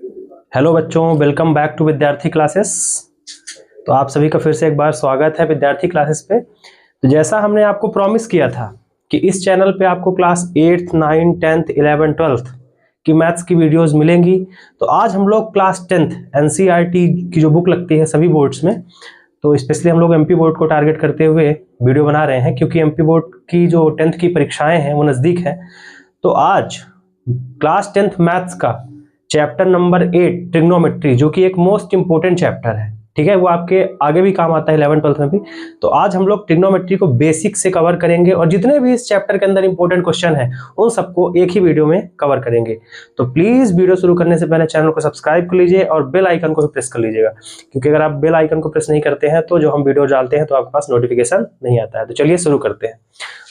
Hello बच्चों, welcome back to विद्यार्थी classes. तो आप सभी का फिर से एक बार स्वागत है विद्यार्थी क्लासेस पे। तो जैसा हमने आपको प्रॉमिस किया था कि इस चैनल पे आपको class 8th, 9th, 10th, 11th, 12th की मैथ्स की वीडियोस मिलेंगी। तो आज हम लोग क्लास 10th एनसीईआरटी की जो बुक लगती है सभी बोर्ड्स में, तो स्पेशली हम लोग एमपी बोर्ड को टारगेट करते हुए वीडियो बना रहे हैं, क्योंकि एमपी बोर्ड की जो 10th की परीक्षाएं हैं वो नज़दीक है। तो आज क्लास 10th मैथ्स का चैप्टर नंबर 8 ट्रिग्नोमेट्री, जो कि एक मोस्ट इंपोर्टेंट चैप्टर है, ठीक है, वो आपके आगे भी काम आता है 11th 12th में भी। तो आज हम लोग ट्रिग्नोमेट्री को बेसिक से कवर करेंगे और जितने भी इस चैप्टर के अंदर इंपॉर्टेंट क्वेश्चन है उन सबको एक ही वीडियो में कवर करेंगे। तो प्लीज वीडियो शुरू करने से पहले चैनल को सब्सक्राइब कर लीजिए और बेल आइकन को भी प्रेस कर लीजिएगा, क्योंकि अगर आप बेल आइकन को प्रेस नहीं करते हैं तो जो हम वीडियो डालते हैं तो आपके पास नोटिफिकेशन नहीं आता है। तो चलिए शुरू करते हैं।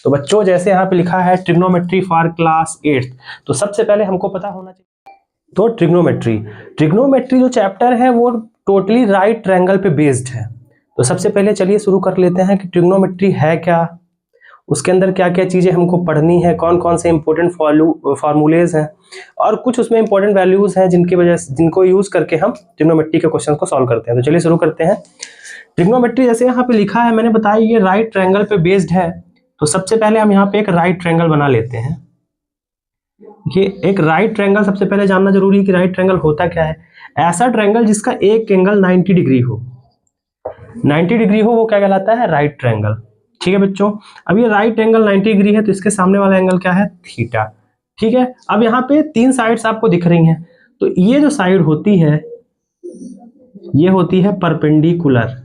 तो बच्चों, जैसे यहाँ पे लिखा है ट्रिग्नोमेट्री फॉर क्लास 8th, तो सबसे पहले हमको पता होना चाहिए तो ट्रिग्नोमेट्री जो चैप्टर है वो टोटली राइट ट्रायंगल पे बेस्ड है। तो सबसे पहले चलिए शुरू कर लेते हैं कि ट्रिग्नोमेट्री है क्या, उसके अंदर क्या क्या चीजें हमको पढ़नी है, कौन कौन से इंपॉर्टेंट फार्मूलेज हैं और कुछ उसमें इंपॉर्टेंट वैल्यूज हैं जिनको यूज करके हम ट्रिग्नोमेट्री के क्वेश्चन को सॉल्व करते हैं। तो चलिए शुरू करते हैं। ट्रिग्नोमेट्री जैसे यहाँ पे लिखा है, मैंने बताया ये राइट ट्रायंगल पे बेस्ड है। तो सबसे पहले हम यहाँ पे एक राइट ट्रायंगल बना लेते हैं। ये एक राइट ट्रायंगल, सबसे पहले जानना जरूरी है कि राइट ट्रायंगल होता क्या है। ऐसा ट्रायंगल जिसका एक एंगल 90 डिग्री हो, 90 डिग्री हो, वो क्या कहलाता है? Right triangle. ठीक है बच्चों, अब ये राइट एंगल 90 डिग्री है तो इसके सामने वाला एंगल क्या है? थीटा। ठीक है, अब यहाँ पे तीन साइड्स आपको दिख रही हैं। तो ये जो साइड होती है ये होती है परपेंडिकुलर,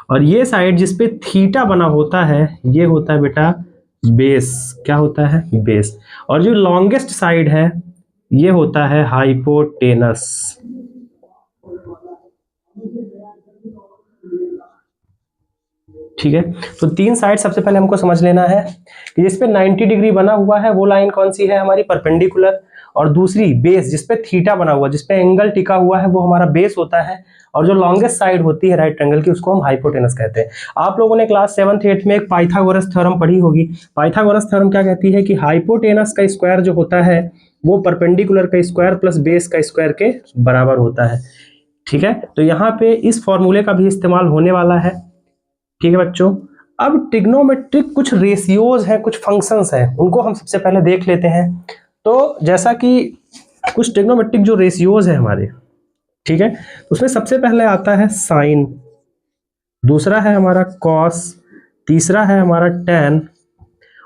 और ये साइड जिसपे थीटा बना होता है ये होता है बेटा बेस। क्या होता है? बेस। और जो लॉन्गेस्ट साइड है ये होता है हाइपोटेनस। ठीक है, तो तीन साइड सबसे पहले हमको समझ लेना है कि जिसपे 90 डिग्री बना हुआ है वो लाइन कौन सी है? हमारी परपेंडिकुलर। और दूसरी बेस, जिसपे थीटा बना हुआ, जिसपे एंगल टिका हुआ है, वो हमारा बेस होता है। और जो लॉन्गेस्ट साइड होती है राइट ट्रायंगल की उसको हम हाइपोटेनस कहते हैं। आप लोगों ने क्लास 7th 8th में एक पाइथागोरस थ्योरम पढ़ी होगी। पाइथागोरस थ्योरम क्या कहती है कि हाइपोटेनस का स्क्वायर जो होता है वो परपेंडिकुलर का स्क्वायर प्लस बेस का स्क्वायर के बराबर होता है। ठीक है, तो यहाँ पे इस फॉर्मूले का भी इस्तेमाल होने वाला है। ठीक है बच्चों, अब ट्रिग्नोमेट्रिक कुछ रेशियोज हैं, कुछ फंक्शंस हैं, उनको हम सबसे पहले देख लेते हैं। तो जैसा कि कुछ ट्रिग्नोमेट्रिक जो रेशियोज है हमारे, ठीक है, उसमें सबसे पहले आता है साइन, दूसरा है हमारा कॉस, तीसरा है हमारा टेन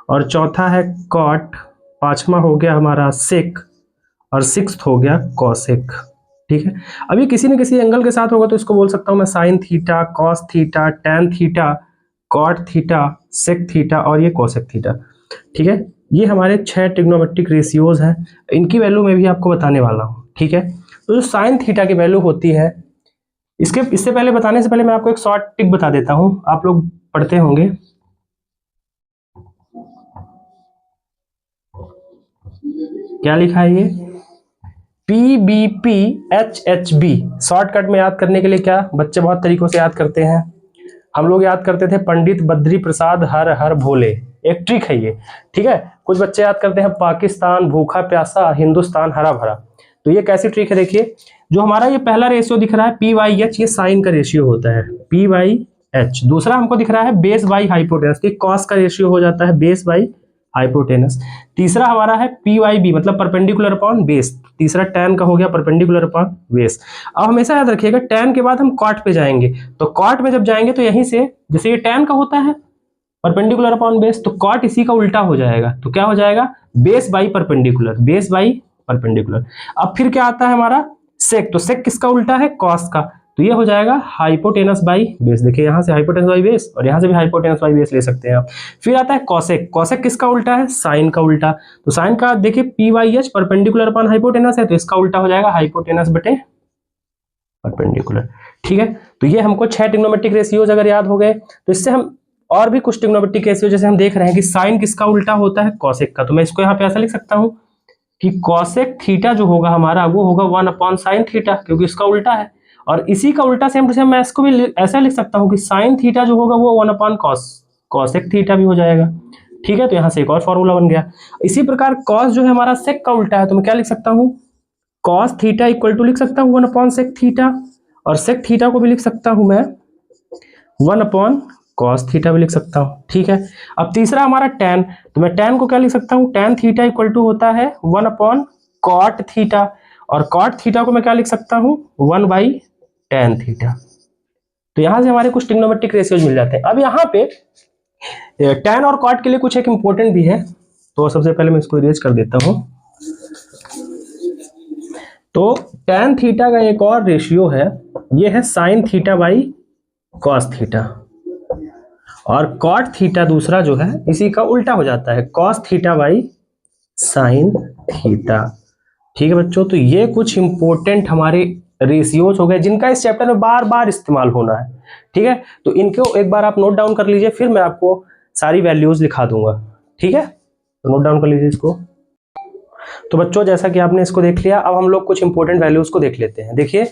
और चौथा है कॉट, पांचवा हो गया हमारा सेक और सिक्स्थ हो गया कॉसेक। ठीक है, अभी किसी न किसी एंगल के साथ होगा तो इसको बोल सकता हूं मैं sine theta, cos theta, tan theta, cot theta, sec theta और ये कॉसेक थीटा। ठीक है, ये हमारे 6 ट्रिग्नोमेट्रिक रेशियोज हैं, इनकी वैल्यू मैं भी आपको बताने वाला हूं। ठीक है, तो जो साइन थीटा की वैल्यू होती है, इससे पहले बताने से पहले मैं आपको एक शॉर्ट टिप बता देता हूं, आप लोग पढ़ते होंगे। क्या लिखा है ये? PBPHHB। शॉर्टकट में याद करने के लिए क्या बच्चे बहुत तरीकों से याद करते हैं। हम लोग याद करते थे पंडित बद्री प्रसाद हर हर भोले, एक ट्रिक है ये। ठीक है, कुछ बच्चे याद करते हैं पाकिस्तान भूखा प्यासा, हिंदुस्तान हरा भरा। तो ये कैसी ट्रिक है? देखिए, जो हमारा ये पहला रेशियो दिख रहा है PYH, ये साइन का रेशियो होता है PYH। दूसरा हमको दिख रहा है बेस बाई हाइपोटेनस, तो कॉस का रेशियो हो जाता है बेस बाई हाइपोटेनस। तीसरा हमारा है PYB, मतलब परपेंडिकुलर अपॉन बेस। तीसरा टैन का हो गया परपेंडिकुलर अपॉन बेस। अब हमेशा याद रखिएगा टैन के बाद हम कॉट पे जाएंगे, तो कॉट में जब जाएंगे तो यहीं से, जैसे ये टैन का होता है परपेंडिकुलर अपॉन बेस, तो कॉट इसी का उल्टा हो जाएगा। तो क्या हो जाएगा? Base by perpendicular, base by perpendicular. अब फिर क्या आता है हमारा सेक, तो सेक किसका उल्टा है? कॉस का, तो ये हो जाएगा हाइपोटेनस बाई बेस। देखिए यहाँ से हाइपोटेनस बाई बेस और यहाँ से भी हाइपोटेनस बाई बेस ले सकते हैं आप। फिर आता है कॉसेक, कॉसेक किसका उल्टा है? साइन का उल्टा। तो साइन का देखिए PYH परपेंडिकुलर अपॉन हाइपोटेनस है, तो इसका उल्टा हो जाएगा हाइपोटेनस बटे परपेंडिकुलर। ठीक है, तो ये हमको 6 ट्रिग्नोमेट्रिक रेशियोज अगर याद हो गए तो इससे हम और भी कुछ ट्रिग्नोमेट्रिक रेशियो, जैसे हम देख रहे हैं कि साइन किसका उल्टा होता है? कॉसेक का, तो मैं इसको यहाँ पे ऐसा लिख सकता हूँ कि कॉसेक थीटा जो होगा हमारा वो होगा 1 अपॉन साइन थीटा, क्योंकि इसका उल्टा है। और इसी का उल्टा सेम टू सेम मैं इसको भी ऐसा लिख सकता हूँ कि साइन थीटा जो होगा वो 1 अपॉन कॉसेक थीटा भी हो जाएगा। ठीक है, तो यहाँ से एक और फॉर्मूला बन गया। इसी प्रकार कॉस जो है हमारा सेक का उल्टा है, तो मैं क्या लिख सकता हूँ, कॉस थीटा इक्वल टू लिख सकता हूँ 1 अपॉन सेक थीटा, और सेक थीटा को भी लिख सकता हूँ मैं 1 अपॉन कॉस थीटा भी लिख सकता हूँ। ठीक है, अब तीसरा हमारा tan, तो मैं tan को क्या लिख सकता हूँ, tan थीटा इक्वल टू होता है 1 अपॉन कॉट थीटा, और कॉट थीटा को मैं क्या लिख सकता हूँ 1 बाई tan थीटा। तो यहां से हमारे कुछ ट्रिग्नोमेट्रिक रेशियोज मिल जाते हैं। अब यहाँ पे tan और कॉट के लिए कुछ एक इंपॉर्टेंट भी है, तो सबसे पहले मैं इसको इरेज कर देता हूं। तो tan थीटा का एक और रेशियो है, ये है sine theta by cos theta, और कॉट थीटा दूसरा जो है इसी का उल्टा हो जाता है, cos theta by sine theta. ठीक है बच्चों, तो ये कुछ इंपॉर्टेंट हमारे रेशियोज हो गए जिनका इस चैप्टर में बार बार इस्तेमाल होना है। ठीक है, तो इनको एक बार आप नोट डाउन कर लीजिए, फिर मैं आपको सारी वैल्यूज लिखा दूंगा। ठीक है, तो नोट डाउन कर लीजिए इसको। तो बच्चों जैसा कि आपने इसको देख लिया, अब हम लोग कुछ इंपॉर्टेंट वैल्यूज को देख लेते हैं। देखिए,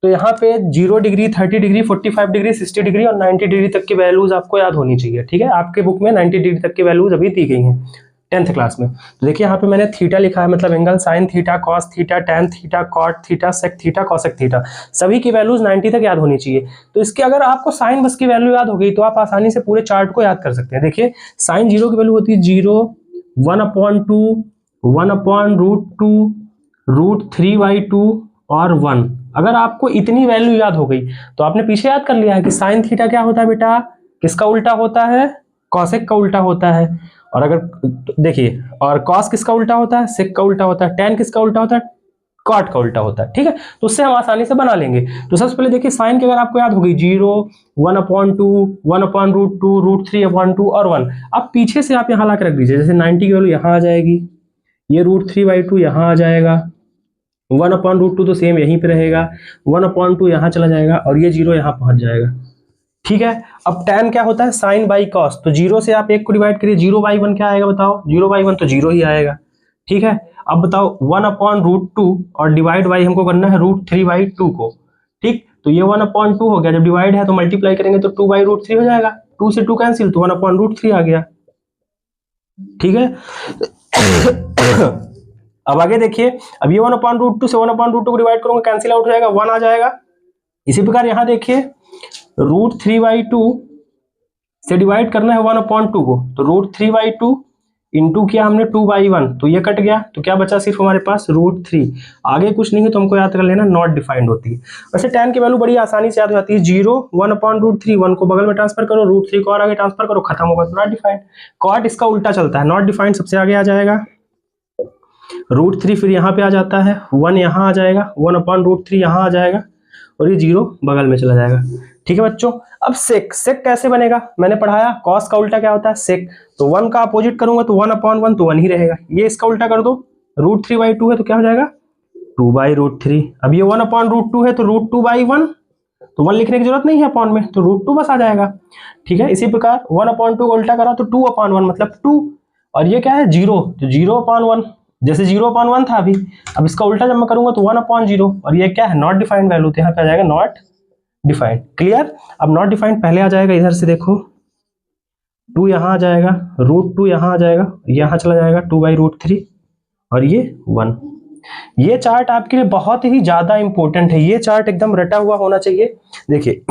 तो यहाँ पे 0 डिग्री, 30 डिग्री, 45 डिग्री, 60 डिग्री और 90 डिग्री तक की वैल्यूज आपको याद होनी चाहिए। ठीक है, आपके बुक में 90 डिग्री तक की वैल्यूज अभी दी गई हैं 10th क्लास में। तो देखिए यहाँ पे मैंने थीटा लिखा है, मतलब angle sine theta, cos theta, tan theta, cot theta, sec theta, cosec theta, सभी की वैल्यूज 90 तक याद होनी चाहिए। तो इसके अगर आपको साइन बस की वैल्यू याद हो गई तो आप आसानी से पूरे चार्ट को याद कर सकते हैं। देखिए, साइन 0 की वैल्यू होती है 0, 1/2, 1/√2, √3/2 और 1। अगर आपको इतनी वैल्यू याद हो गई तो आपने पीछे याद कर लिया है कि साइन थीटा क्या होता है बेटा, किसका उल्टा होता है, कॉसेक का उल्टा होता है। और अगर देखिए, और कॉस किसका उल्टा होता है, सेक का उल्टा होता है, टैन किसका उल्टा होता है, कॉट का उल्टा होता है। ठीक है, तो उससे हम आसानी से बना लेंगे। तो सबसे पहले देखिए, साइन की अगर आपको याद हो गई 0, 1/2, 1/√2, √3/2 और 1। अब पीछे से आप यहाँ ला के रख दीजिए, जैसे 90 की वैल्यू यहाँ आ जाएगी, ये √3/2 यहाँ आ जाएगा, 1/√2 तो सेम यहीं पे रहेगा, 1/2 यहाँ चला जाएगा और ये 0 यहाँ पहुंच जाएगा। ठीक है, अब tan क्या होता है, साइन बाई कॉस, तो 0 से आप 1 को डिवाइड करिए, 0/1 क्या आएगा बताओ, 0/1 तो 0 ही आएगा। ठीक है, अब बताओ 1/√2 और डिवाइड बाई हमको करना है √3/2 को। ठीक, तो ये 1/2 हो गया, जब डिवाइड है तो मल्टीप्लाई करेंगे तो 2/√3 हो जाएगा, 2 से 2 कैंसिल, तो 1/√3 आ गया। ठीक है अब आगे देखिए, अब ये 1/√2 से 1/√2 को डिवाइड करूंगा, कैंसिल आउट हो जाएगा, 1 आ जाएगा। इसी प्रकार यहां देखिए, √3/2 से डिवाइड करना है 1/2 को, तो √3/2 इंटू किया हमने 2/1, तो ये कट गया, तो क्या बचा सिर्फ हमारे पास √3। आगे कुछ नहीं है तो हमको याद कर लेना, नॉट डिफाइंड होती है। वैसे tan की वैल्यू बड़ी आसानी से याद हो जाती है, 0, 1/√3, 1 को बगल में ट्रांसफर करो, √3 को और आगे ट्रांसफर करो, खत्म होगा, तो नॉट डिफाइंड। कॉट इसका उल्टा चलता है, नॉट डिफाइंड सबसे आगे आ जाएगा, √3 फिर यहाँ पे आ जाता है, 1 यहाँ आ जाएगा, 1/√3 यहाँ आ जाएगा और ये 0 बगल में चला जाएगा। ठीक है बच्चों, अब सेक, सेक कैसे बनेगा, मैंने पढ़ाया, कॉस का उल्टा क्या होता है, सेक। तो 1 का अपोजिट करूंगा तो 1/1 तो 1 ही रहेगा, ये इसका उल्टा कर दो, √3/2 है तो क्या हो जाएगा 2/√3। अब ये 1/√2 है तो √2/1, तो 1 लिखने की जरूरत नहीं है अपॉन में, तो √2 बस आ जाएगा। ठीक है, इसी प्रकार 1/2 का उल्टा करा तो 2/1 मतलब 2, और ये क्या है 0, तो 0/1, जैसे 0/1 था अभी, अब इसका उल्टा जब मैं करूंगा तो 1/0, और ये क्या है नॉट डिफाइंड वैल्यू, तो यहाँ पे आ जाएगा नॉट डिफाइंड। क्लियर, अब नॉट डिफाइंड पहले आ जाएगा, इधर से देखो 2 यहाँ आ जाएगा, √2 यहाँ आ जाएगा, यहाँ चला जाएगा 2/√3 और ये 1। ये चार्ट आपके लिए बहुत ही ज्यादा इंपॉर्टेंट है, ये चार्ट एकदम रटा हुआ होना चाहिए। देखिए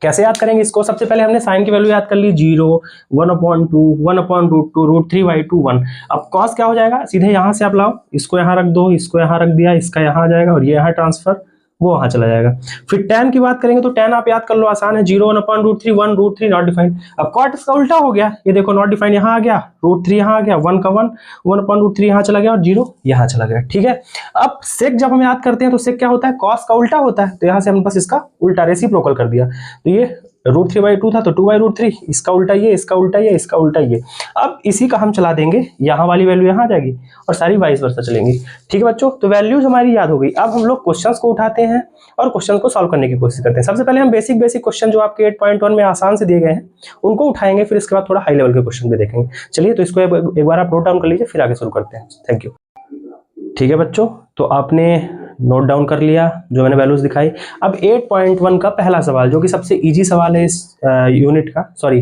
कैसे याद करेंगे इसको, सबसे पहले हमने साइन की वैल्यू याद कर ली 0, 1/2, 1/√2, √3/2, 1। अब कॉस क्या हो जाएगा, सीधे यहाँ से आप लाओ, इसको यहाँ रख दो, इसको यहाँ रख दिया, इसका यहाँ आ जाएगा और ये यहाँ ट्रांसफर, वो वहां चला जाएगा। फिर tan की बात करेंगे तो tan आप याद कर लो, आसान है, 0, 1/√3, 1, √3 नॉट डिफाइंड। अब कॉट इसका उल्टा हो गया, ये देखो नॉट डिफाइंड यहाँ आ गया, √3 यहाँ आ गया, 1 का 1, 1/√3 यहाँ चला गया और 0 यहाँ चला गया। ठीक है, अब सेक जब हम याद करते हैं तो सेक क्या होता है, कॉस का उल्टा होता है, तो यहाँ से हम बस इसका उल्टा रेसिप्रोकल कर दिया, तो ये √3/2 था तो 2/√3, इसका उल्टा ये, इसका उल्टा ये, इसका उल्टा ये। अब इसी का हम चला देंगे, यहाँ वाली वैल्यू यहाँ आ जाएगी और सारी वाइस वर्सा चलेंगी। ठीक है बच्चों, तो वैल्यूज हमारी याद हो गई। अब हम लोग क्वेश्चंस को उठाते हैं और क्वेश्चन को सॉल्व करने की कोशिश करते हैं। सबसे पहले हम बेसिक क्वेश्चन जो आपके 8.1 में आसान से दिए गए हैं उनको उठाएंगे, फिर इसके बाद थोड़ा हाई लेवल के क्वेश्चन भी देखेंगे। चलिए, तो इसको एक बार आप नोट डाउन कर लीजिए, फिर आगे शुरू करते हैं। Thank you. ठीक है बच्चों, तो आपने नोट डाउन कर लिया जो मैंने वैल्यूज दिखाई। अब 8.1 का पहला सवाल, जो कि सबसे इजी सवाल है इस यूनिट का, सॉरी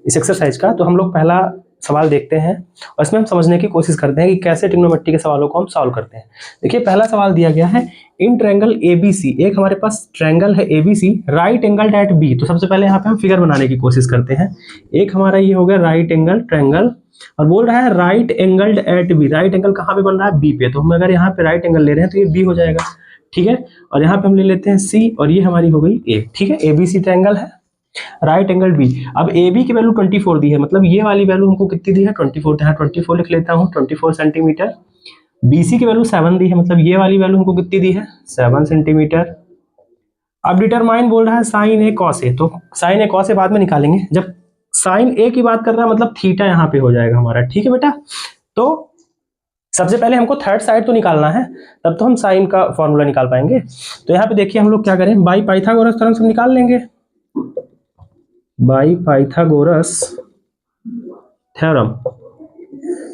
इस एक्सरसाइज का, तो हम लोग पहला सवाल देखते हैं और इसमें हम समझने की कोशिश करते हैं कि कैसे ट्रिग्नोमेट्री के सवालों को हम सॉल्व करते हैं। देखिए पहला सवाल दिया गया है, इन ट्रायंगल ABC, एक हमारे पास ट्रायंगल है ABC, right angle at B. तो सबसे पहले यहाँ पे हम फिगर बनाने की कोशिश करते हैं। एक हमारा ये हो गया राइट एंगल ट्रायंगल और बोल रहा है right angled at B. Right angle कहाँ पे बन रहा है? बी पे। तो हम अगर यहाँ पे राइट एंगल ले रहे हैं तो ये बी हो जाएगा, ठीक है। और यहाँ पे हम ले लेते हैं सी और ये हमारी हो गई ए, ठीक है। ABC ट्रायंगल है, राइट एंगल बी। अब AB की वैल्यू 24 दी है, मतलब ये वाली वैल्यू हमको कितनी दी है? 24। यहाँ 24 लिख लेता हूँ, 24 सेंटीमीटर। BC की वैल्यू 7 दी है, मतलब ये वाली वैल्यू हमको कितनी दी है? 7 सेंटीमीटर। अब डिटरमाइन बोल रहा है साइन ए कॉस ए, तो साइन ए कॉस ए बाद में निकालेंगे। जब साइन ए की बात कर रहा है मतलब थीटा यहाँ पे हो जाएगा हमारा, ठीक है बेटा। तो सबसे पहले हमको थर्ड साइड तो निकालना है, तब तो हम साइन का फॉर्मूला निकाल पाएंगे। तो यहाँ पे देखिए हम लोग क्या करें, बाई पाइथागोरस थ्योरम से निकाल लेंगे। By Pythagoras theorem,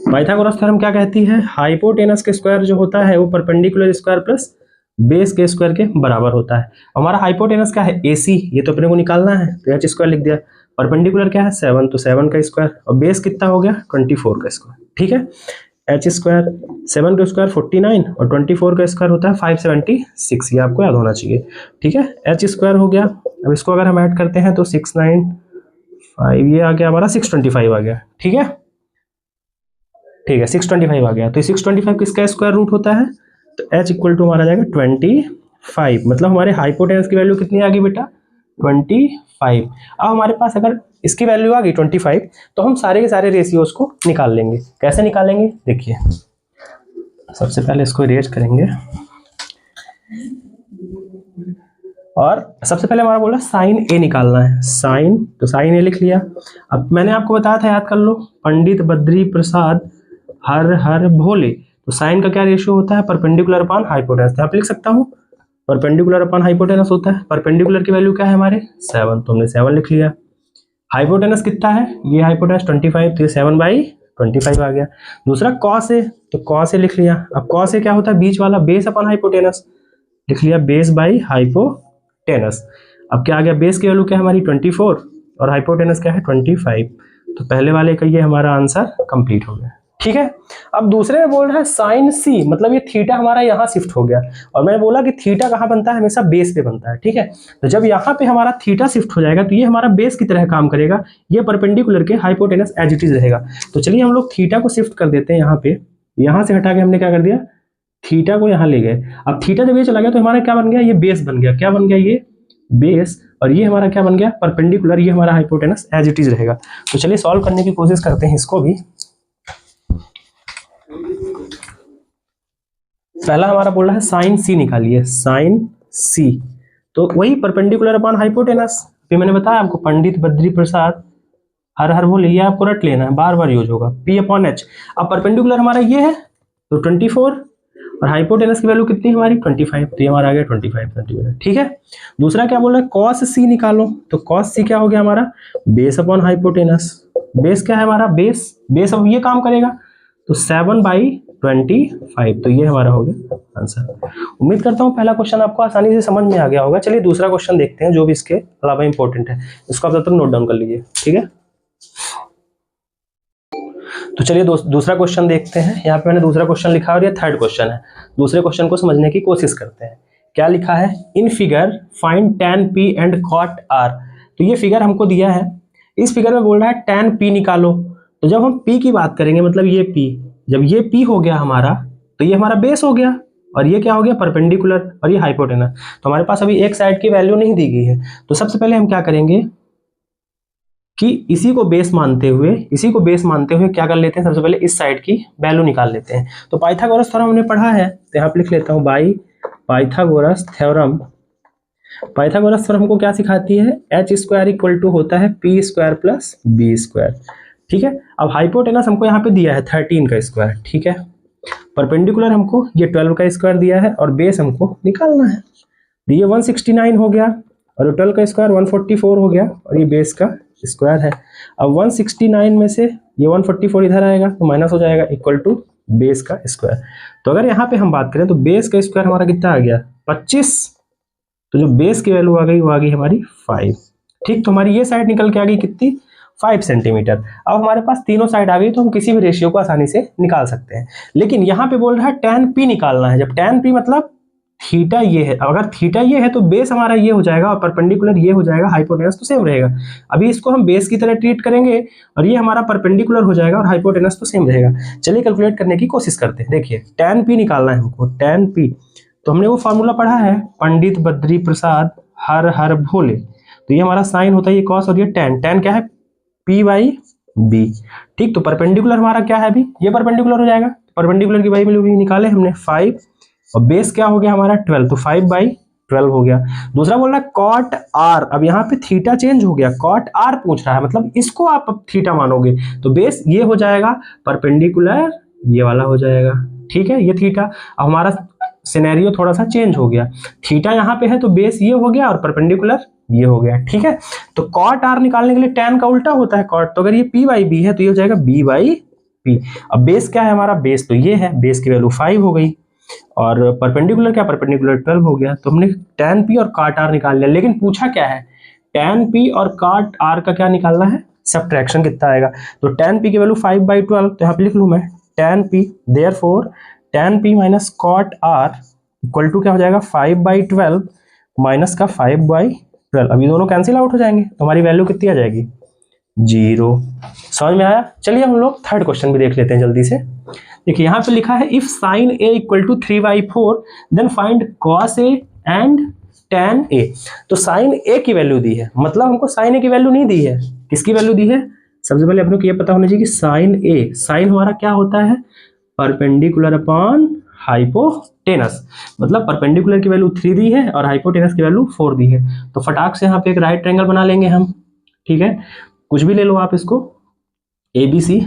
Pythagoras theorem क्या कहती है? हाइपोटेनस के स्क्वायर जो होता है वो परपेंडिकुलर स्क्वायर प्लस बेस के स्क्वायर के बराबर होता है। हमारा हाइपोटेनस क्या है? AC, ये तो अपने को निकालना है, तो h स्क्वायर लिख दिया। परपेंडिकुलर क्या है? 7, तो 7 का स्क्वायर और बेस कितना हो गया? 24 का स्क्वायर, ठीक है। h स्क्वायर 7 का स्क्वायर 49 और 24 का स्क्वायर होता है 576, ये आपको याद होना चाहिए, ठीक है। h स्क्वायर हो गया। अब इसको अगर हम ऐड करते हैं तो 695, ये आ गया हमारा 625 आ गया, ठीक है, ठीक है 625 आ गया। तो 625 किसका स्क्वायर रूट होता है? तो h इक्वल टू हमारा जाएगा 25, मतलब हमारे हाइपोटेनस की वैल्यू कितनी आ गई बेटा? 25। अब हमारे पास अगर इसकी वैल्यू आ गई 25, तो हम सारे के सारे रेशियोज को निकाल लेंगे। कैसे निकालेंगे? देखिए सबसे पहले इसको इरेज करेंगे और सबसे पहले हमारा बोला साइन ए निकालना है, साइन, तो साइन ए लिख लिया। अब मैंने आपको बताया था, याद कर लो, पंडित बद्री प्रसाद हर हर भोले। तो साइन का क्या रेशियो होता है? Perpendicular upon hypotenuse. यहाँ पे लिख सकता हूँ परपेंडिकुलर अपॉन हाइपोटेनस होता है। परपेंडिकुलर की वैल्यू क्या है हमारे? 7, तो हमने 7 लिख लिया। हाइपोटेनस कितना है? ये हाइपोटेनस 25, तो ये 7/25 आ गया। दूसरा कॉस ए, तो कॉस ए लिख लिया। अब कॉस ए क्या होता है? बीच वाला, बेस अपॉन हाइपोटेनस, लिख लिया बेस बाई हाइपोटेनस। अब क्या आ गया? बेस की वैल्यू क्या है हमारी? 24 और हाइपोटेनस क्या है? 25। तो पहले वाले का ये हमारा आंसर कंप्लीट हो गया, ठीक है। अब दूसरे में बोल रहा है साइन सी, मतलब ये थीटा हमारा यहाँ शिफ्ट हो गया और मैंने बोला कि थीटा कहाँ बनता है? हमेशा बेस पे बनता है, ठीक है। तो जब यहाँ पे हमारा थीटा शिफ्ट हो जाएगा तो ये हमारा बेस की तरह काम करेगा, ये परपेंडिकुलर के हाइपोटेनस एज इट इज रहेगा। तो चलिए हम लोग थीटा को शिफ्ट कर देते हैं यहाँ पे, यहाँ से हटा के हमने क्या कर दिया? थीटा को यहाँ ले गए। अब थीटा जब ये चला गया तो हमारा क्या बन गया? ये बेस बन गया। क्या बन गया? ये बेस। और ये हमारा क्या बन गया? परपेंडिकुलर, ये हमारा हाइपोटेनस एज इट इज रहेगा। तो चलिए सॉल्व करने की कोशिश करते हैं इसको भी। पहला हमारा बोल रहा है साइन सी निकालिए, साइन सी, तो वही परपेंडिकुलर अपॉन हाइपोटेनस। फिर मैंने बताया आपको पंडित बद्री प्रसाद हर हर भोले, ये आपको रट लेना है, बार बार यूज होगा, P अपॉन H। अब परपेंडिकुलर हमारा ये है तो 24 और हाइपोटेनस की वैल्यू कितनी हमारी? 25, तो ये हमारा आ गया 25 सेंटीमीटर, ठीक है। दूसरा क्या बोल रहा है? कॉस सी निकालो, तो कॉस सी क्या हो गया हमारा? Base upon hypotenuse. बेस क्या है हमारा? बेस, बेस अब ये काम करेगा तो 7/25, तो ये हमारा हो गया आंसर। उम्मीद करता हूँ पहला क्वेश्चन आपको आसानी से समझ में आ गया होगा। चलिए दूसरा क्वेश्चन देखते हैं जो भी इसके अलावा इंपॉर्टेंट है, इसको आप तब तक नोट डाउन कर लीजिए, ठीक है। तो चलिए दूसरा क्वेश्चन देखते हैं। यहाँ पे मैंने दूसरा क्वेश्चन लिखा और ये थर्ड क्वेश्चन है। दूसरे क्वेश्चन को समझने की कोशिश करते हैं। क्या लिखा है? In figure find tan p and cot r। तो ये फिगर हमको दिया है, इस फिगर में बोल रहा है tan p निकालो। तो जब हम p की बात करेंगे, मतलब ये p, जब ये p हो गया हमारा तो ये हमारा बेस हो गया और ये क्या हो गया? परपेंडिकुलर और ये हाइपोटेनस। तो हमारे पास अभी एक साइड की वैल्यू नहीं दी गई है, तो सबसे पहले हम क्या करेंगे कि इसी को बेस मानते हुए क्या कर लेते हैं? सबसे पहले इस साइड की वैल्यू निकाल लेते हैं। तो पाइथागोरस थ्योरम हमने पढ़ा है, तो यहाँ पे लिख लेता हूँ by Pythagoras theorem. Pythagoras theorem हमको क्या सिखाती है? h स्क्वायर इक्वल टू होता है p square plus b square, ठीक है। अब हाइपोटेनस हमको यहाँ पे दिया है 13 का स्क्वायर, ठीक है। परपेंडिकुलर हमको ये 12 का स्क्वायर दिया है और बेस हमको निकालना है। ये 169 हो गया और 12 का स्क्वायर 144 हो गया और ये बेस का स्क्वायर है। अब 169 में से ये 144 इधर आएगा तो माइनस हो जाएगा, इक्वल टू बेस का स्क्वायर। तो अगर यहाँ पे हम बात करें तो बेस का स्क्वायर हमारा कितना आ गया? 25। तो जो बेस की वैल्यू आ गई वो आ गई हमारी 5, ठीक। तो हमारी ये साइड निकल के आ गई कितनी? 5 सेंटीमीटर। अब हमारे पास तीनों साइड आ गई तो हम किसी भी रेशियो को आसानी से निकाल सकते हैं। लेकिन यहाँ पे बोल रहा है tan p निकालना है। जब tan p मतलब थीटा ये है, अगर थीटा ये है तो बेस हमारा ये हो जाएगा और परपेंडिकुलर ये हो जाएगा, हाइपोटेनस तो सेम रहेगा। अभी इसको हम बेस की तरह ट्रीट करेंगे और ये हमारा परपेंडिकुलर हो जाएगा और हाइपोटेनस तो सेम रहेगा। चलिए कैलकुलेट करने की कोशिश करते हैं। देखिए tan p निकालना है हमको, tan p तो हमने वो फार्मूला पढ़ा है, पंडित बद्री प्रसाद हर हर भोले। तो ये हमारा साइन होता है ये कॉस और ये tan क्या है p बाई b। ठीक, तो परपेंडिकुलर हमारा क्या है अभी, ये परपेंडिकुलर हो जाएगा। परपेंडिकुलर की वैल्यू भी निकाले हमने 5 और बेस क्या हो गया हमारा 12, तो 5/12 हो गया। दूसरा बोल रहा है कॉट r, अब यहाँ पे थीटा चेंज हो गया, कॉट r पूछ रहा है, मतलब इसको आप अब थीटा मानोगे तो बेस ये हो जाएगा, परपेंडिकुलर ये वाला हो जाएगा। ठीक है, ये थीटा। अब हमारा सिनेरियो थोड़ा सा चेंज हो गया, थीटा यहाँ पे है तो बेस ये हो गया और परपेंडिकुलर ये हो गया। ठीक है, तो कॉट r निकालने के लिए tan का उल्टा होता है कॉट, तो अगर ये p बाई b है तो ये हो जाएगा b बाई p। अब बेस क्या है हमारा, बेस तो ये है, बेस की वैल्यू 5 हो गई और परपेंडिकुलर क्या, परपेंडिकुलर 12 हो गया। तो हमने tan p और cot r निकाल लिया। लेकिन पूछा क्या है, tan p और cot r का क्या निकालना है, सब्ट्रैक्शन कितना आएगा। तो tan p की वैल्यू 5/12, तो यहाँ पे लिख लूँ मैं tan p, therefore tan p minus cot r equal to क्या हो जाएगा 5/12 माइनस का 5/12। अब ये दोनों कैंसिल आउट हो जाएंगे तो हमारी वैल्यू कितनी आ जाएगी, 0। समझ में आया। चलिए हम लोग थर्ड क्वेश्चन भी देख लेते हैं जल्दी से। देखिए यहाँ पे लिखा है if sine a equal to 3/4 then find cos a and tan a। तो साइन a की वैल्यू दी है, मतलब हमको साइन a की वैल्यू नहीं दी है, किसकी वैल्यू दी है। सबसे पहले अपने को ये पता होना चाहिए कि साइन a, साइन हमारा क्या होता है, परपेंडिकुलर अपॉन हाइपोटेनस, मतलब परपेंडिकुलर की वैल्यू 3 दी है और हाइपोटेनस की वैल्यू 4 दी है। तो फटाक से यहाँ पे एक राइट ट्रायंगल बना लेंगे हम। ठीक है, कुछ भी ले लो आप इसको, ABC।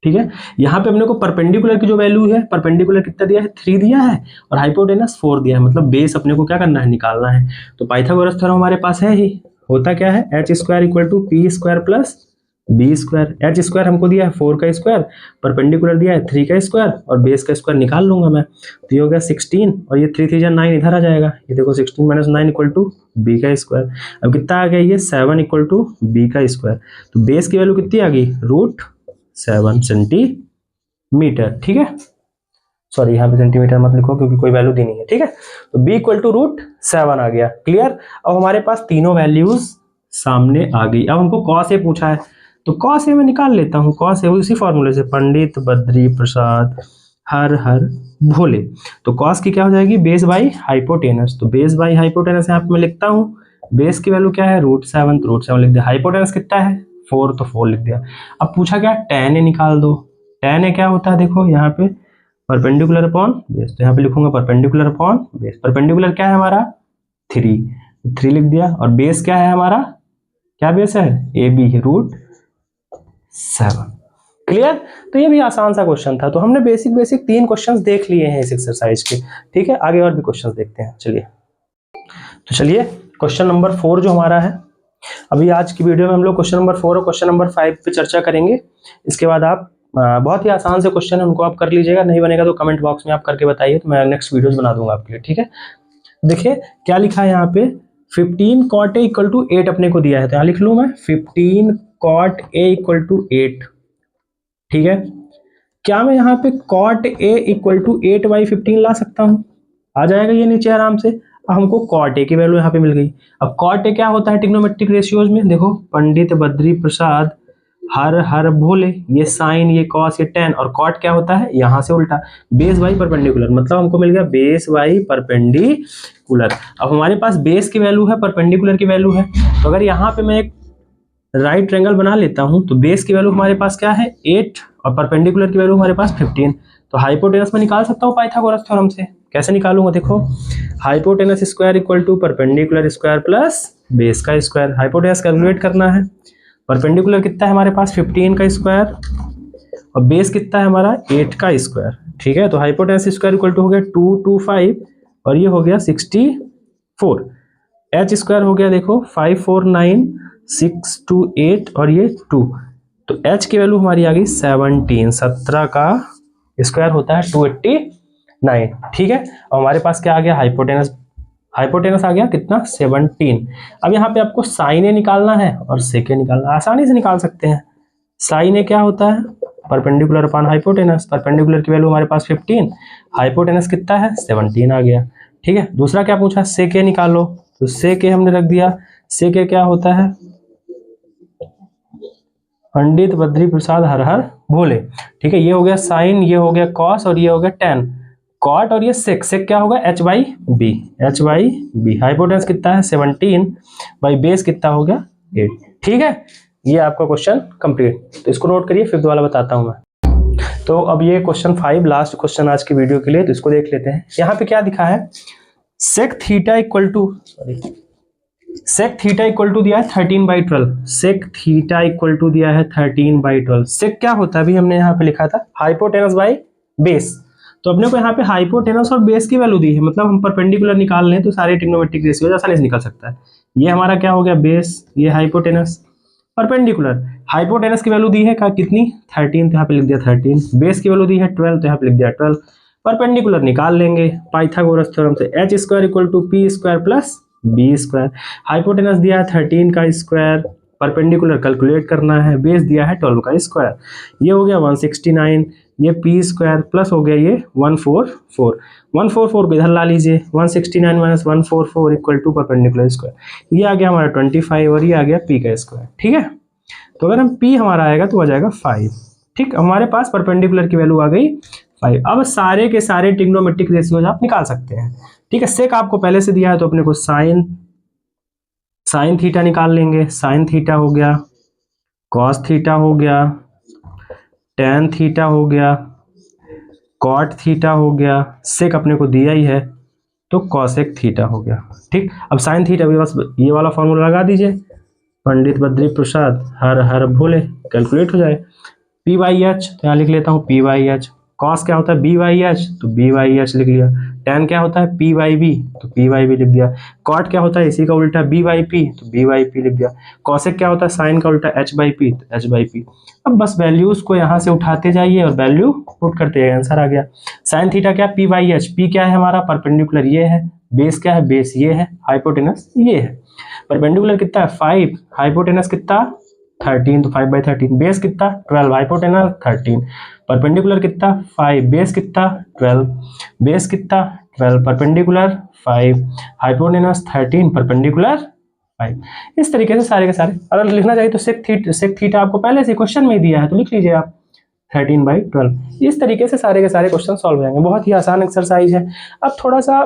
ठीक है, यहाँ पे अपने को परपेंडिकुलर की जो वैल्यू है, परपेंडिकुलर कितना दिया है 3 दिया है और हाइपोटेनस 4 दिया है, मतलब बेस अपने को क्या करना है, निकालना है। तो पाइथागोरस थ्योरम हमारे पास है ही, होता क्या है h² equal to p² plus b²। h² हमको दिया है 4 का स्क्वायर, परपेंडिकुलर दिया है 3 का स्क्वायर और बेस का स्क्वायर निकाल लूंगा मैं। तो ये हो गया 16 और ये 3 3 9 इधर आ जाएगा, ये देखो 16 माइनस 9 इक्वल टू b का स्क्वायर। अब कितना आ गया, ये 7 इक्वल टू b का स्क्वायर। तो बेस की वैल्यू कितनी आ गई, √7 सेंटीमीटर। ठीक है, सॉरी यहाँ पे सेंटीमीटर मत लिखो क्योंकि कोई वैल्यू दी नहीं है। ठीक है, तो b इक्वल टू √7 आ गया। क्लियर। अब हमारे पास तीनों वैल्यूज सामने आ गई। अब हमको cos a पूछा है तो cos a मैं निकाल लेता हूँ, cos a उसी फॉर्मूले से, पंडित बद्री प्रसाद हर हर भोले। तो cos की क्या हो जाएगी, बेस बाई हाइपोटेनस। तो बेस बाई हाइपोटेनस यहाँ पे मैं लिखता हूँ, बेस की वैल्यू क्या है √7, तो √7 लिख दिया। हाइपोटेनस कितना है 4, तो 4 लिख दिया। अब पूछा क्या, tan a निकाल दो। tan a क्या होता है, देखो यहाँ पे परपेंडिकुलर अपॉन बेस, तो यहाँ पे लिखूंगा परपेंडिकुलर अपॉन बेस। परपेंडिकुलर क्या है हमारा 3, 3 लिख दिया और बेस क्या है हमारा, क्या बेस है AB √7। क्लियर। तो ये भी आसान सा क्वेश्चन था। तो हमने बेसिक 3 क्वेश्चंस देख लिए हैं इस एक्सरसाइज के। ठीक है, आगे और भी क्वेश्चंस देखते हैं। चलिए, तो चलिए क्वेश्चन नंबर 4 जो हमारा है, अभी आज की वीडियो में हम लोग क्वेश्चन नंबर 4 और क्वेश्चन नंबर 5 पे चर्चा करेंगे। इसके बाद आप बहुत ही आसान से क्वेश्चन है उनको आप कर लीजिएगा, नहीं बनेगा तो कमेंट बॉक्स में आप करके बताइए, तो मैं नेक्स्ट वीडियोस बना दूंगा आपके लिए। ठीक है, देखिए क्या लिखा है यहाँ पे, 15 cot a इक्वल टू 8 अपने को दिया है, तो यहाँ लिख लूँ मैं 15 cot a इक्वल टू 8। ठीक है, क्या मैं यहाँ पे cot a इक्वल टू 8/15 ला सकता हूँ, आ जाएगा ये नीचे आराम से। अब हमको cot a की वैल्यू यहाँ पे मिल गई। अब cot a क्या होता है ट्रिग्नोमेट्रिक रेशियोज में, देखो पंडित बद्री प्रसाद हर हर भोले, ये साइन ये कॉस ये tan, और कॉट क्या होता है यहाँ से उल्टा, बेस बाई परपेंडिकुलर, मतलब हमको मिल गया बेस बाई परपेंडिकुलर। अब हमारे पास बेस की वैल्यू है, परपेंडिकुलर की वैल्यू है, तो अगर यहाँ पे मैं एक राइट ट्रायंगल बना लेता हूँ तो बेस की वैल्यू हमारे पास क्या है 8 और परपेंडिकुलर की वैल्यू हमारे पास 15। तो हाइपोटेनस में निकाल सकता हूँ पाइथागोरस थ्योरम से। कैसे निकालूंगा, देखो hypotenuse square equal to perpendicular square plus base का स्क्वायर। हाइपोटेनस कैलकुलेट करना है, परपेंडिकुलर कितना है हमारे पास 15 का स्क्वायर और बेस कितना है हमारा 8 का स्क्वायर। ठीक है, तो हाइपोटेनस स्क्वायर इक्वल टू हो गया 225 और ये हो गया 64। h स्क्वायर हो गया देखो 549 628 और ये 2, तो h की वैल्यू हमारी आ गई 17। 17 का स्क्वायर होता है 289। ठीक है, और हमारे पास क्या आ गया हाइपोटेनस हाइपोटेनस आ गया कितना 17। अब यहाँ पे आपको साइन ए निकालना है और सेक ए निकालना है, आसानी से निकाल सकते हैं। साइन ए क्या होता है, परपेंडिकुलर अपॉन हाइपोटेनस, परपेंडिकुलर की वैल्यू हमारे पास 15, हाइपोटेनस कितना है 17 आ गया। ठीक है, दूसरा क्या पूछा, सेक ए निकालो, तो सेक ए हमने रख दिया। सेक ए क्या होता है, पंडित बद्री प्रसाद हर हर भोले। ठीक है, ये हो गया साइन, ये हो गया कॉस और ये हो गया टेन। कॉट और ये सेक, सेक क्या होगा H by B, H by B. Hypotenuse कितना है 17 बाई बेस कितना हो गया 8। ठीक है, ये आपका क्वेश्चन कंप्लीट। तो इसको नोट करिए, फिफ्थ वाला बताता हूं मैं। तो अब ये क्वेश्चन 5 लास्ट क्वेश्चन आज की वीडियो के लिए, तो इसको देख लेते हैं। यहाँ पे क्या दिखा है, sec theta equal to, sorry, sec theta equal to दिया है 13/12, सेक थीटा इक्वल टू दिया है 13/12। सेक क्या होता है, अभी हमने यहाँ पे लिखा था हाइपोटेनस बाई बेस, तो अपने को यहाँ पे हाइपोटेनस और बेस की वैल्यू दी है, मतलब हम परपेंडिकुलर निकाल लें तो सारे ट्रिग्नोमेट्रिक रेशियोज आसानी से निकल सकता है। ये हमारा क्या हो गया बेस, ये हाइपोटेनस, परपेंडिकुलर हाइपोटेनस की वैल्यू दी है कितनी 13, तो यहाँ पे लिख दिया 13, बेस की वैल्यू दी है 12, तो यहाँ पे लिख दिया 12। परपेंडिकुलर निकाल लेंगे पाइथागोरस थ्योरम से, H square equal to P square plus B square. Hypotenuse दिया है 13 का स्क्वायर, परपेंडिकुलर कैलकुलेट करना है, बेस दिया है 12 का स्क्वायर, ये हो गया 169, ये पी स्क्वायर प्लस हो गया ये 144, 144 को इधर ला लीजिए, 169 minus 144 equal to perpendicular square, ये आ गया हमारा 25 और ये आ गया पी का स्क्वायर। ठीक है, तो अगर हम पी हमारा आएगा तो आ जाएगा 5। ठीक, हमारे पास परपेंडिकुलर की वैल्यू आ गई 5। अब सारे के सारे ट्रिग्नोमेट्रिक रेशियोज आप निकाल सकते हैं। ठीक है, सेक आपको पहले से दिया है तो अपने को साइन थीटा निकाल लेंगे, साइन थीटा हो गया, कॉस थीटा हो गया, टेन थीटा हो गया, कॉट थीटा हो गया, सेक अपने को दिया ही है तो कॉसेक थीटा हो गया। ठीक, अब साइन थीटा भी बस ये वाला फॉर्मूला लगा दीजिए, पंडित बद्री प्रसाद हर हर भोले, कैलकुलेट हो जाए। पी बाई एच, तो यहाँ लिख लेता हूँ पी बाई एच। कॉस क्या होता है बी बाई एच, तो बी बाई एच लिख लिया। टेन क्या होता है पी बाई बी, तो पी बाई बी लिख दिया। कॉट क्या होता है इसी का उल्टा बी बाई पी, तो बी बाई पी लिख दिया। कॉसेक क्या होता है साइन का उल्टा एच बाई पी, तो एच बाई पी। अब बस वैल्यूज को यहाँ से उठाते जाइए और वैल्यू पुट करते जाइए, आंसर आ गया। साइन थीटा क्या पी बाई एच, पी क्या है हमारा परपेंडिकुलर ये है, बेस क्या है बेस ये है, हाइपोटेनस ये है। परपेंडिकुलर कितना है 5, हाइपोटेनस कितना 13, तो 5/13, बेस कितना 12, हाइपोटेनस 13, परपेंडिकुलर कितना 5, बेस कितना 12, बेस कितना 12, परपेंडिकुलर 5, हाइपोटेनस 13, परपेंडिकुलर 5। इस तरीके से सारे के सारे, अगर लिखना चाहिए तो सेक थीटा आपको पहले से क्वेश्चन में ही दिया है तो लिख लीजिए आप 13/12। इस तरीके से सारे के सारे क्वेश्चन सॉल्व हो जाएंगे, बहुत ही आसान एक्सरसाइज है। अब थोड़ा सा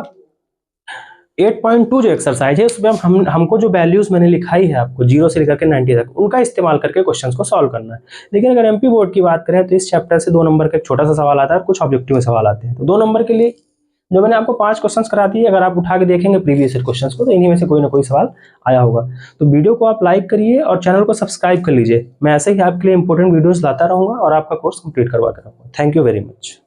8.2 जो एक्सरसाइज है उसमें हमको जो वैल्यूज मैंने लिखाई है आपको 0 से लेकर के 90 तक, उनका इस्तेमाल करके क्वेश्चंस को सॉल्व करना है। लेकिन अगर एमपी बोर्ड की बात करें तो इस चैप्टर से 2 नंबर का एक छोटा सा सवाल आता है और कुछ ऑब्जेक्टिव में सवाल आते हैं। तो 2 नंबर के लिए जो मैंने आपको 5 क्वेश्चंस करा दिए, अगर आप उठा के देखेंगे प्रीवियस ईयर क्वेश्चंस को तो इन्हीं में से कोई ना कोई सवाल आया होगा। तो वीडियो को आप लाइक करिए और चैनल को सब्सक्राइब कर लीजिए। मैं ऐसे ही आपके लिए इंपॉर्टेंट वीडियोस लाता रहूंगा और आपका कोर्स कंप्लीट करवाता रहूंगा। Thank you very much.